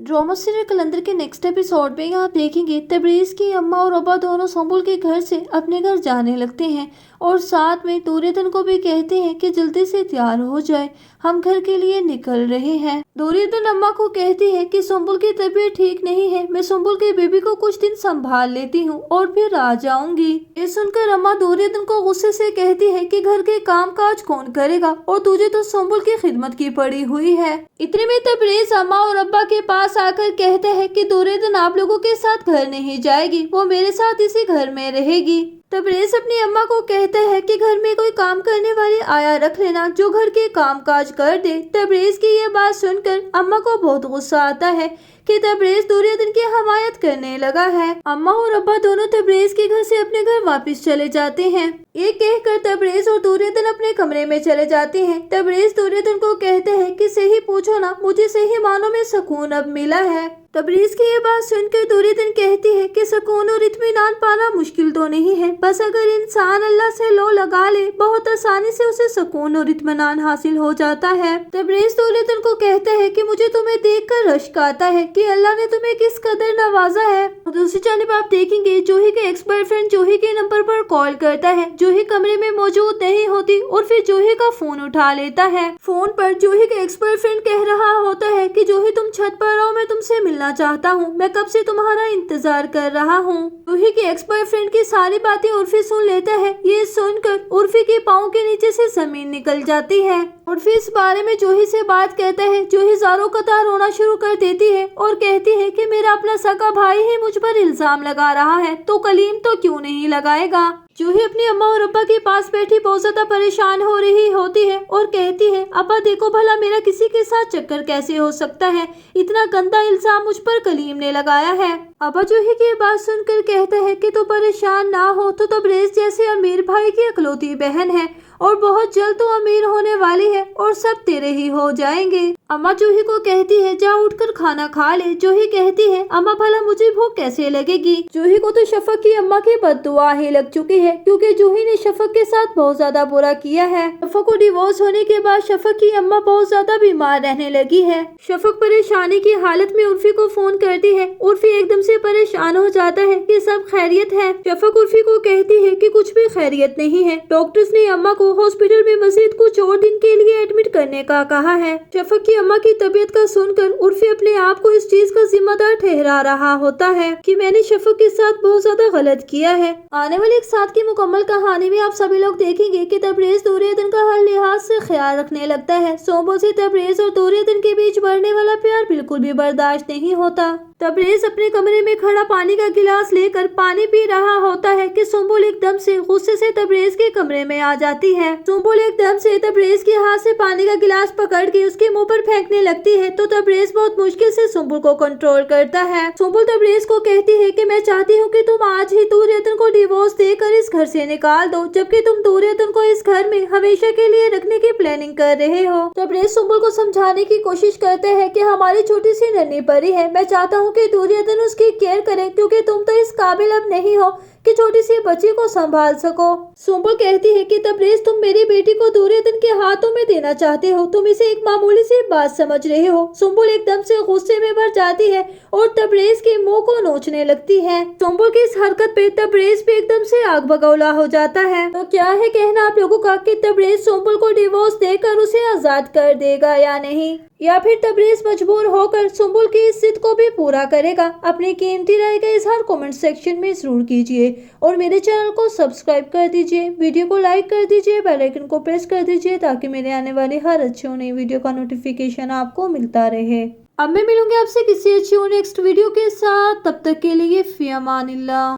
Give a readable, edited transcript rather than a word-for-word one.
Drama serial कलंदर के next episode में आप देखेंगे तबरेज की अम्मा और अब्बा दोनों संबुल के घर से अपने घर जाने लगते हैं और साथ में दुर्योधन को भी कहते हैं कि जल्दी से तैयार हो जाए, हम घर के लिए निकल रहे हैं। दुर्योधन अम्मा को कहती है कि संबुल की तबीयत ठीक नहीं है, मैं संबुल के बेबी को कुछ दिन संभाल लेती हूँ और फिर आ जाऊंगी। ये सुनकर अम्मा दुर्योधन को गुस्से से कहती है कि घर के काम काज कौन करेगा और तुझे तो संबुल की खिदमत की पड़ी हुई है। इतने में तबरेज अम्मा और अब्बा के पास आकर कहते हैं कि दुर्योधन आप लोगों के साथ घर नहीं जाएगी, वो मेरे साथ इसी घर में रहेगी। तबरेज अपनी अम्मा को कहता है कि घर में कोई काम करने वाली आया रख लेना जो घर के काम काज कर दे। तबरेज की ये बात सुनकर अम्मा को बहुत गुस्सा आता है कि तबरेज दुर्योधन की हमायत करने लगा है। अम्मा और अब्बा दोनों तबरेज के घर से अपने घर वापस चले जाते हैं। ये कहकर तबरेज और दुर्योधन अपने कमरे में चले जाते हैं। तबरेज दुर्योधन को कहते हैं कि सही पूछो ना, मुझे सही मानों में सुकून अब मिला है। तबरेज की ये बात सुनकर दुर्योधन कहती है कि सुकून और इत्मीनान पाना मुश्किल तो नहीं है, बस अगर इंसान अल्लाह से लो लगा ले बहुत आसानी से उसे सुकून और इत्मीनान हासिल हो जाता है। तबरेज दुर्योधन को कहता है कि मुझे तुम्हें देखकर रश्क आता है कि अल्लाह ने तुम्हें किस कदर नवाजा है। और दूसरी जानब आप देखेंगे जूही के एक्स बॉयफ्रेंड जूही के नंबर पर कॉल करता है। जूही कमरे में मौजूद नहीं होती और फिर जूही का फोन उठा लेता है। फोन पर जूही के एक्स बॉयफ्रेंड कह रहा होता है कि जूही तुम छत पर आओ, मैं तुमसे मिलना चाहता हूँ, मैं कब से तुम्हारा इंतजार कर रहा हूँ। जूही के एक्स बॉयफ्रेंड की सारी बातें उर्फी सुन लेता है। ये सुनकर उर्फी के पाँव के नीचे से जमीन निकल जाती है। उर्फी इस बारे में जूही से बात कहता है। जूही ज़ारो कतार रोना शुरू कर देती है और कहती है कि मेरा अपना सगा भाई ही मुझ पर इल्जाम लगा रहा है तो कलीम तो क्यों नहीं लगाएगा। जूही अपनी अम्मा और अब्बा के पास बैठी बहुत ज्यादा परेशान हो रही होती है और कहती है अब्बा देखो भला मेरा किसी के साथ चक्कर कैसे हो सकता है, इतना गंदा इल्जाम मुझ पर कलीम ने लगाया है। अब्बा जूही की बात सुनकर कहता है कि तू परेशान ना हो, तो तबरेज जैसे अमीर भाई की इकलौती बहन है और बहुत जल्द तो अमीर होने वाली है और सब तेरे ही हो जाएंगे। अम्मा जूही को कहती है जा उठकर खाना खा ले। जूही कहती है अम्मा भला मुझे भूख कैसे लगेगी। जूही को तो शफक की अम्मा की बद्दुआ ही लग चुकी है क्योंकि जूही ने शफक के साथ बहुत ज्यादा बुरा किया है। शफक को डिवोर्स होने के बाद शफक की अम्मा बहुत ज्यादा बीमार रहने लगी है। शफक परेशानी की हालत में उर्फी को फोन करती है। उर्फी एकदम से परेशान हो जाता है कि सब खैरियत है। शफक उर्फी को कहती है कि कुछ भी खैरियत नहीं है, डॉक्टर्स ने अम्मा को हॉस्पिटल में मजीद कुछ और दिन के लिए एडमिट करने का कहा है। शफक की अम्मा की तबीयत का सुनकर उर्फी अपने आप को इस चीज का जिम्मेदार ठहरा रहा होता है कि मैंने शफक के साथ बहुत ज्यादा गलत किया है। आने वाली एक साथ की मुकम्मल कहानी में आप सभी लोग देखेंगे कि तबरेज दुर्योधन का हर लिहाज से ख्याल रखने लगता है। संबुल से तबरेज और दुर्योधन के बीच बढ़ने वाला प्यार बिल्कुल भी बर्दाश्त नहीं होता। तबरेज अपने कमरे में खड़ा पानी का गिलास लेकर पानी पी रहा होता है कि संबुल एकदम से गुस्से से तबरेज के कमरे में आ जाती है। संबुल एकदम से तबरेज के हाथ से पानी का गिलास पकड़ के उसके मुंह पर फेंकने लगती है तो तबरेज बहुत मुश्किल से संबुल को कंट्रोल करता है। संबुल तबरेज को कहती है कि मैं चाहती हूँ कि तुम आज ही दुर्योधन को डिवोर्स देकर इस घर से निकाल दो, जबकि तुम दुर्योधन को इस घर में हमेशा के लिए रखने की प्लानिंग कर रहे हो। तबरेज संबुल को समझाने की कोशिश करते हैं कि हमारी छोटी सी नन्ही परी है, मैं चाहता हूँ कि दुर्योधन उसकी केयर करे क्योंकि तुम तो इस काबिल अब नहीं हो कि छोटी सी बच्ची को संभाल सको। संबुल कहती है कि तबरेज तुम मेरी बेटी को दुर्योधन के हाथों में देना चाहते हो, तुम इसे एक मामूली सी बात समझ रहे हो। संबुल एकदम से गुस्से में भर जाती है और तबरेज के मुंह को नोचने लगती है। संबुल की इस हरकत पे तबरेज भी एकदम से आग बगौला हो जाता है। तो क्या है कहना आप लोगों का कि तबरेज संबुल को डिवोर्स देकर उसे आजाद कर देगा या नहीं, या फिर तबरेज मजबूर होकर संबुल की इस जिद को भी पूरा करेगा। अपनी कीमती राय का इजहार कमेंट सेक्शन में जरूर कीजिए और मेरे चैनल को सब्सक्राइब कर दीजिए, वीडियो को लाइक कर दीजिए, बेल आइकन को प्रेस कर दीजिए ताकि मेरे आने वाली हर अच्छी और नई वीडियो का नोटिफिकेशन आपको मिलता रहे। अब मैं मिलूंगी आपसे किसी अच्छी और नेक्स्ट वीडियो के साथ, तब तक के लिए फी अमानिल्लाह।